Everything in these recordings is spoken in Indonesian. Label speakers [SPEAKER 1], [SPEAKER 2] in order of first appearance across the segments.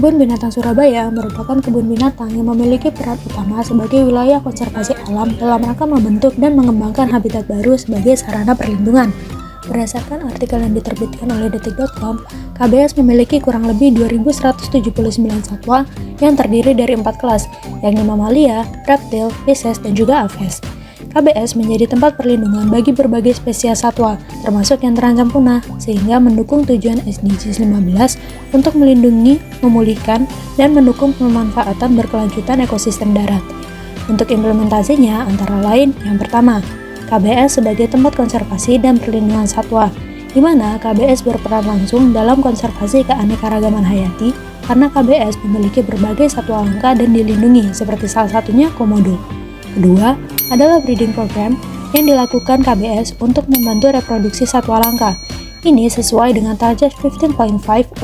[SPEAKER 1] Kebun Binatang Surabaya merupakan kebun binatang yang memiliki peran utama sebagai wilayah konservasi alam dalam rangka membentuk dan mengembangkan habitat baru sebagai sarana perlindungan. Berdasarkan artikel yang diterbitkan oleh detik.com, KBS memiliki kurang lebih 2.179 satwa yang terdiri dari 4 kelas, yakni mamalia, reptil, pisces, dan juga aves. KBS menjadi tempat perlindungan bagi berbagai spesies satwa, termasuk yang terancam punah, sehingga mendukung tujuan SDGs 15 untuk melindungi, memulihkan, dan mendukung pemanfaatan berkelanjutan ekosistem darat. Untuk implementasinya, antara lain, yang pertama, KBS sebagai tempat konservasi dan perlindungan satwa, di mana KBS berperan langsung dalam konservasi keanekaragaman hayati, karena KBS memiliki berbagai satwa langka dan dilindungi, seperti salah satunya komodo. Kedua, adalah breeding program yang dilakukan KBS untuk membantu reproduksi satwa langka. Ini sesuai dengan target 15.5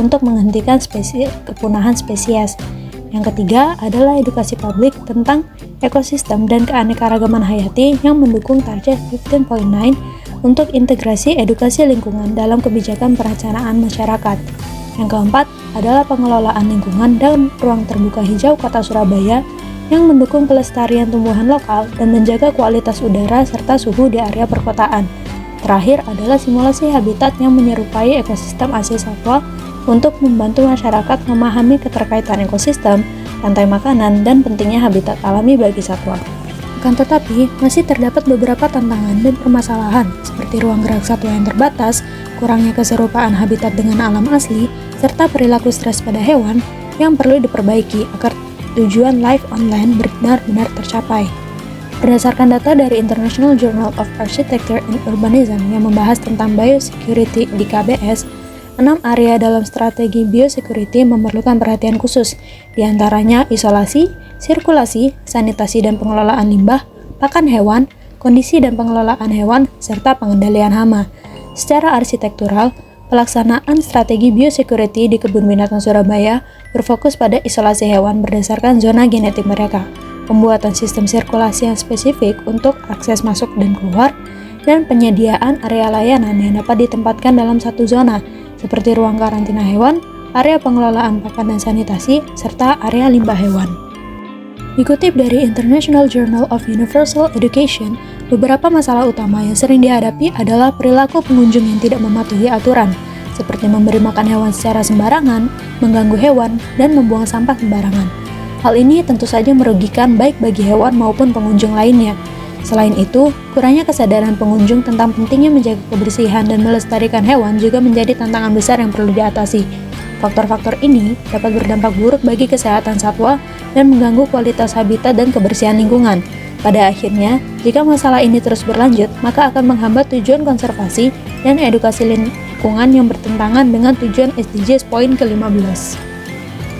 [SPEAKER 1] untuk menghentikan kepunahan spesies. Yang ketiga adalah edukasi publik tentang ekosistem dan keanekaragaman hayati yang mendukung target 15.9 untuk integrasi edukasi lingkungan dalam kebijakan perencanaan masyarakat. Yang keempat adalah pengelolaan lingkungan dan ruang terbuka hijau Kota Surabaya yang mendukung pelestarian tumbuhan lokal dan menjaga kualitas udara serta suhu di area perkotaan. Terakhir adalah simulasi habitat yang menyerupai ekosistem asli satwa untuk membantu masyarakat memahami keterkaitan ekosistem, rantai makanan, dan pentingnya habitat alami bagi satwa. Akan tetapi, masih terdapat beberapa tantangan dan permasalahan seperti ruang gerak satwa yang terbatas, kurangnya keserupaan habitat dengan alam asli, serta perilaku stres pada hewan yang perlu diperbaiki agar tujuan life on land benar-benar tercapai. Berdasarkan data dari International Journal of Architecture and Urbanism yang membahas tentang biosecurity di KBS, 6 area dalam strategi biosecurity memerlukan perhatian khusus, diantaranya isolasi, sirkulasi, sanitasi dan pengelolaan limbah, pakan hewan, kondisi dan pengelolaan hewan, serta pengendalian hama. Secara arsitektural, pelaksanaan strategi biosecurity di Kebun Binatang Surabaya berfokus pada isolasi hewan berdasarkan zona genetik mereka, pembuatan sistem sirkulasi yang spesifik untuk akses masuk dan keluar, dan penyediaan area layanan yang dapat ditempatkan dalam satu zona, seperti ruang karantina hewan, area pengelolaan pakan dan sanitasi, serta area limbah hewan. Dikutip dari International Journal of Universal Education, beberapa masalah utama yang sering dihadapi adalah perilaku pengunjung yang tidak mematuhi aturan, seperti memberi makan hewan secara sembarangan, mengganggu hewan, dan membuang sampah sembarangan. Hal ini tentu saja merugikan baik bagi hewan maupun pengunjung lainnya. Selain itu, kurangnya kesadaran pengunjung tentang pentingnya menjaga kebersihan dan melestarikan hewan juga menjadi tantangan besar yang perlu diatasi. Faktor-faktor ini dapat berdampak buruk bagi kesehatan satwa dan mengganggu kualitas habitat dan kebersihan lingkungan. Pada akhirnya, jika masalah ini terus berlanjut, maka akan menghambat tujuan konservasi dan edukasi lingkungan yang bertentangan dengan tujuan SDGs poin ke-15.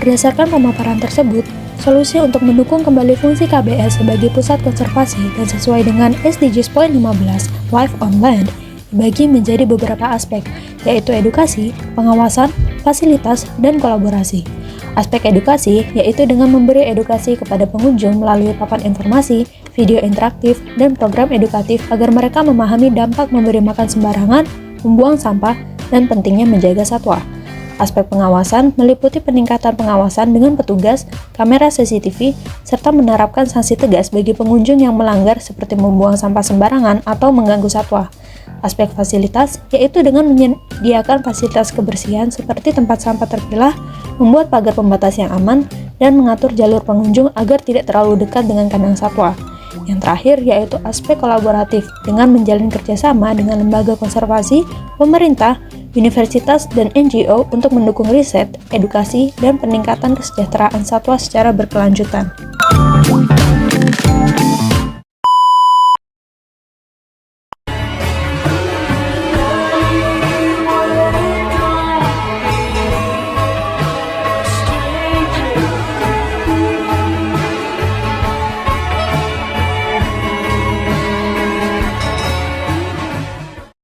[SPEAKER 1] Berdasarkan pemaparan tersebut, solusi untuk mendukung kembali fungsi KBS sebagai pusat konservasi dan sesuai dengan SDGs poin 15, Life on Land, dibagi menjadi beberapa aspek, yaitu edukasi, pengawasan, fasilitas, dan kolaborasi. Aspek edukasi yaitu dengan memberi edukasi kepada pengunjung melalui papan informasi, video interaktif, dan program edukatif agar mereka memahami dampak memberi makan sembarangan, membuang sampah, dan pentingnya menjaga satwa. Aspek pengawasan meliputi peningkatan pengawasan dengan petugas, kamera CCTV, serta menerapkan sanksi tegas bagi pengunjung yang melanggar seperti membuang sampah sembarangan atau mengganggu satwa. Aspek fasilitas yaitu dengan menyediakan fasilitas kebersihan seperti tempat sampah terpilah, membuat pagar pembatas yang aman, dan mengatur jalur pengunjung agar tidak terlalu dekat dengan kandang satwa. Yang terakhir yaitu aspek kolaboratif dengan menjalin kerjasama dengan lembaga konservasi, pemerintah, universitas, dan NGO untuk mendukung riset, edukasi, dan peningkatan kesejahteraan satwa secara berkelanjutan.